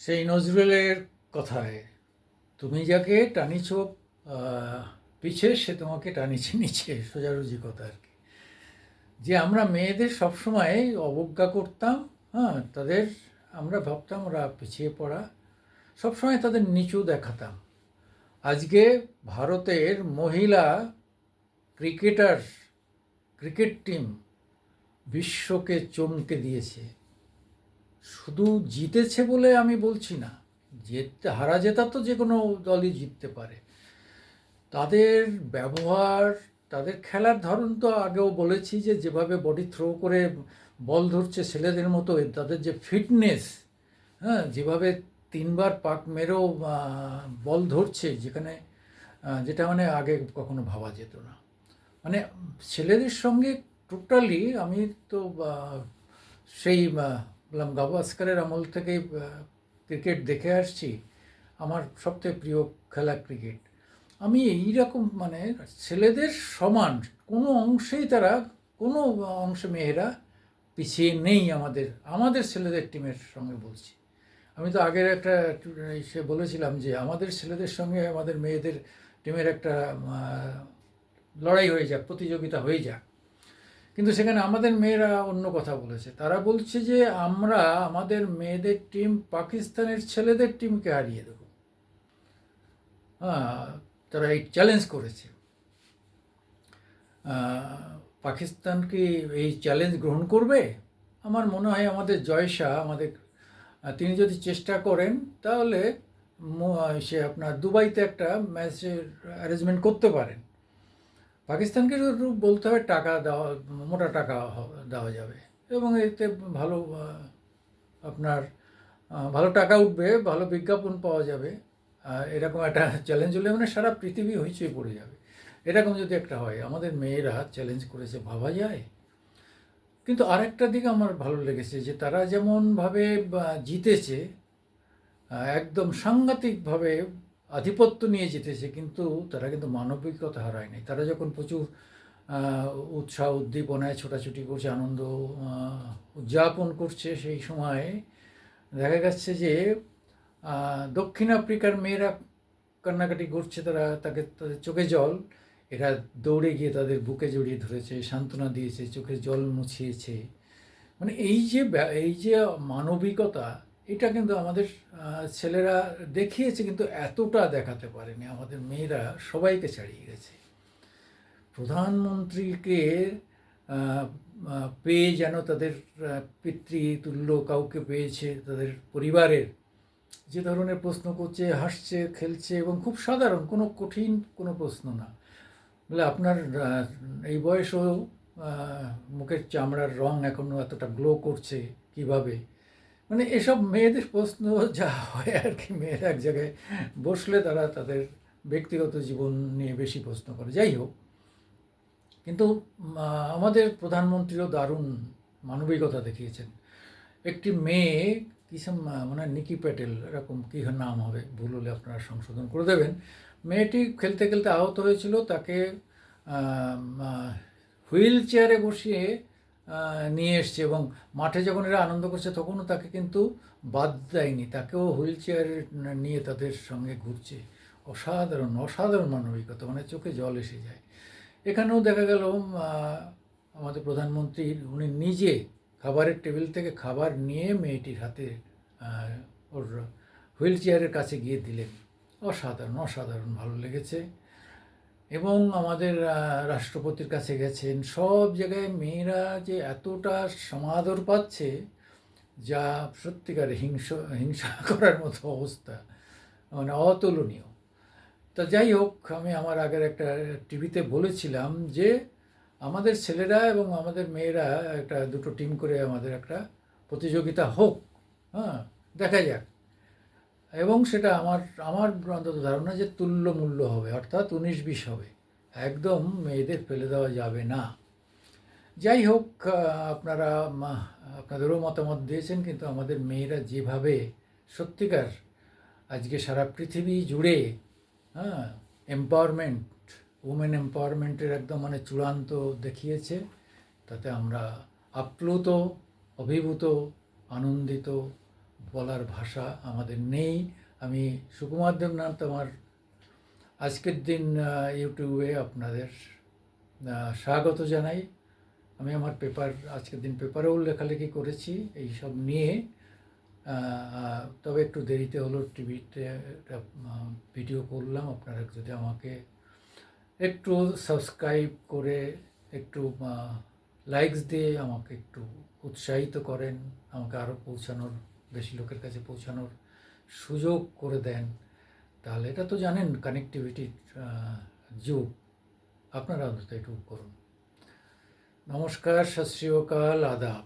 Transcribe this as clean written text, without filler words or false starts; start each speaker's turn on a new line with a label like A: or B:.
A: সেই নজরুলের কথায়, তুমি যাকে টানিছ পিছে সে তোমাকে টানিছে নিচে, সোজাসুজি কথা আর কি। যে আমরা মেয়েদের সবসময় অবজ্ঞা করতাম, হ্যাঁ, তাদের আমরা ভাবতাম ওরা পিছিয়ে পড়া, সবসময় তাদের নিচু দেখাতাম। আজকে ভারতের মহিলা ক্রিকেটার, ক্রিকেট টিম বিশ্বকে চমকে দিয়েছে। শুধু জিতেছে বলে আমি বলছি না, জিততে হারা জেতা তো যে কোনো দলই জিততে পারে। তাদের ব্যবহার, তাদের খেলার ধরন তো আগেও বলেছি যে যেভাবে বডি থ্রো করে বল ধরছে ছেলেদের মতো, তাদের যে ফিটনেস, হ্যাঁ, যেভাবে তিনবার পাক মেরেও বল ধরছে, যেখানে যেটা মানে আগে কখনো ভাবা যেত না। মানে ছেলেদের সঙ্গে টোটালি আমি তো সেই বললাম গাভাস্কারের আমল থেকেই ক্রিকেট দেখে আসছি। আমার সবথেকে প্রিয় খেলা ক্রিকেট। আমি এইরকম মানে ছেলেদের সমান কোনো অংশেই তারা, কোনো অংশে মেয়েরা পিছিয়ে নেই আমাদের আমাদের ছেলেদের টিমের সঙ্গে বলছি। আমি তো আগের একটা সে বলেছিলাম যে আমাদের ছেলেদের সঙ্গে আমাদের মেয়েদের টিমের একটা লড়াই হয়ে যাক, প্রতিযোগিতা হয়ে যাক। কিন্তু সেখানে আমাদের মেয়েরা অন্য কথা বলেছে। তারা বলছে যে আমরা আমাদের মেয়েদের টিম পাকিস্তানের ছেলেদের টিমকে হারিয়ে দেব। হ্যাঁ, তারা এই চ্যালেঞ্জ করেছে। পাকিস্তান কি এই চ্যালেঞ্জ গ্রহণ করবে? আমার মনে হয় আমাদের জয় শাহ, আমাদের তিনি যদি চেষ্টা করেন তাহলে সে আপনার দুবাইতে একটা ম্যাচের অ্যারেঞ্জমেন্ট করতে পারেন। পাকিস্তানকে শুধু বলতে হবে টাকা দেওয়া, মোটা টাকা দেওয়া যাবে, এবং এতে ভালো আপনার ভালো টাকা উঠবে, ভালো বিজ্ঞাপন পাওয়া যাবে। এরকম একটা চ্যালেঞ্জ হলে মানে সারা পৃথিবী হইচই পড়ে যাবে। এরকম যদি একটা হয়, আমাদের মেয়েরা চ্যালেঞ্জ করেছে, ভাবা যায়। কিন্তু আরেকটা দিক আমার ভালো লেগেছে যে তারা যেমনভাবে জিতেছে, একদম সাংঘাতিকভাবে আধিপত্য নিয়ে জিতেছে, কিন্তু তারা কিন্তু মানবিকতা হারায় নাই। তারা যখন প্রচুর উৎসাহ উদ্দীপনায় ছোটাছুটি করছে, আনন্দ উদযাপন করছে, সেই সময় দেখা যাচ্ছে যে দক্ষিণ আফ্রিকার মেয়েরা কান্নাকাটি করছে, তাদের চোখে জল। এরা দৌড়ে গিয়ে তাদের বুকে জড়িয়ে ধরেছে, সান্ত্বনা দিয়েছে, চোখের জল মুছিয়েছে। মানে এই যে মানবিকতা, এটা কিন্তু আমাদের ছেলেরা দেখিয়েছে, কিন্তু এতটা দেখাতে পারেনি। আমাদের মেয়েরা সবাইকে ছাড়িয়ে গেছে। প্রধানমন্ত্রীকে পেয়ে যেন তাদের পিতৃতুল্য কাউকে পেয়েছে, তাদের পরিবারের যে ধরনের প্রশ্ন করছে, হাসছে, খেলছে, এবং খুব সাধারণ, কোনো কঠিন কোনো প্রশ্ন না। বলে আপনার এই বয়সেও মুখের চামড়ার রং এখনও এতটা গ্লো করছে কিভাবে? মানে এসব মেয়েদের প্রশ্ন যা হয় আর কি, মেয়েরা এক জায়গায় বসলে তারা তাদের ব্যক্তিগত জীবন নিয়ে বেশি প্রশ্ন করে। যাই হোক, কিন্তু আমাদের প্রধানমন্ত্রীও দারুণ মানবিকতা দেখিয়েছেন। একটি মেয়ে কিসম মানে নিকি প্যাটেল, এরকম কী নাম হবে, ভুল হলে আপনারা সংশোধন করে দেবেন। মেয়েটি খেলতে খেলতে আহত হয়েছিল, তাকে হুইল চেয়ারে বসিয়ে নিয়ে এসছে, এবং মাঠে যখন এরা আনন্দ করছে তখনও তাকে কিন্তু বাদ দেয়নি, তাকেও হুইল চেয়ারে নিয়ে তাদের সঙ্গে ঘুরছে। অসাধারণ অসাধারণ মানবিকতা, মানে চোখে জল এসে যায়। এখানেও দেখা গেল আমাদের প্রধানমন্ত্রী উনি নিজে খাবারের টেবিল থেকে খাবার নিয়ে মেয়েটির হাতে ওর হুইল চেয়ারের কাছে গিয়ে দিলেন। অসাধারণ অসাধারণ ভালো লেগেছে। এবং আমাদের রাষ্ট্রপতির কাছে গেছেন, সব জায়গায় মেয়েরা যে এতটা সমাদর পাচ্ছে, যা সত্যিকার হিংসা করার মতো অবস্থা, মানে অতুলনীয়। তা যাই হোক, আমি আমার আগের একটা টিভিতে বলেছিলাম যে আমাদের ছেলেরা এবং আমাদের মেয়েরা একটা দুটো টিম করে আমাদের একটা প্রতিযোগিতা হোক, হ্যাঁ, দেখা যাক। এবং সেটা আমার আমার অন্তত ধারণা যে তুল্য মূল্য হবে, অর্থাৎ 19-20 হবে, একদম মেয়েদের ফেলে দেওয়া যাবে না। যাই হোক, আপনারা আপনাদেরও মতামত দিয়েছেন, কিন্তু আমাদের মেয়েরা যেভাবে সত্যিকার আজকে সারা পৃথিবী জুড়ে, হ্যাঁ, এম্পাওয়ারমেন্ট, উমেন এম্পাওয়ারমেন্টের একদম মানে চূড়ান্ত দেখিয়েছে, তাতে আমরা আপ্লুত, অভিভূত, আনন্দিত, বলার ভাষা আমাদের নেই। আমি সুকুমার দেবনাথ, আমার আজকের দিন ইউটিউবে আপনাদের স্বাগত জানাই। আমি আমার আজকের দিন পেপারেও লেখালেখি করেছি এই সব নিয়ে। তবে একটু দেরিতে হলো, টিভিতে একটা ভিডিও করলাম। আপনারা যদি আমাকে একটু সাবস্ক্রাইব করে একটু লাইকস দিয়ে আমাকে একটু উৎসাহিত করেন, আমাকে আরও বেশি লোকের কাছে পৌঁছানোর সুযোগ করে দেন, তাহলে এটা তো জানেন কানেক্টিভিটির যুগ, আপনারা অন্তত এটুকু করুন। নমস্কার, সত শ্রী অকাল, আদাব।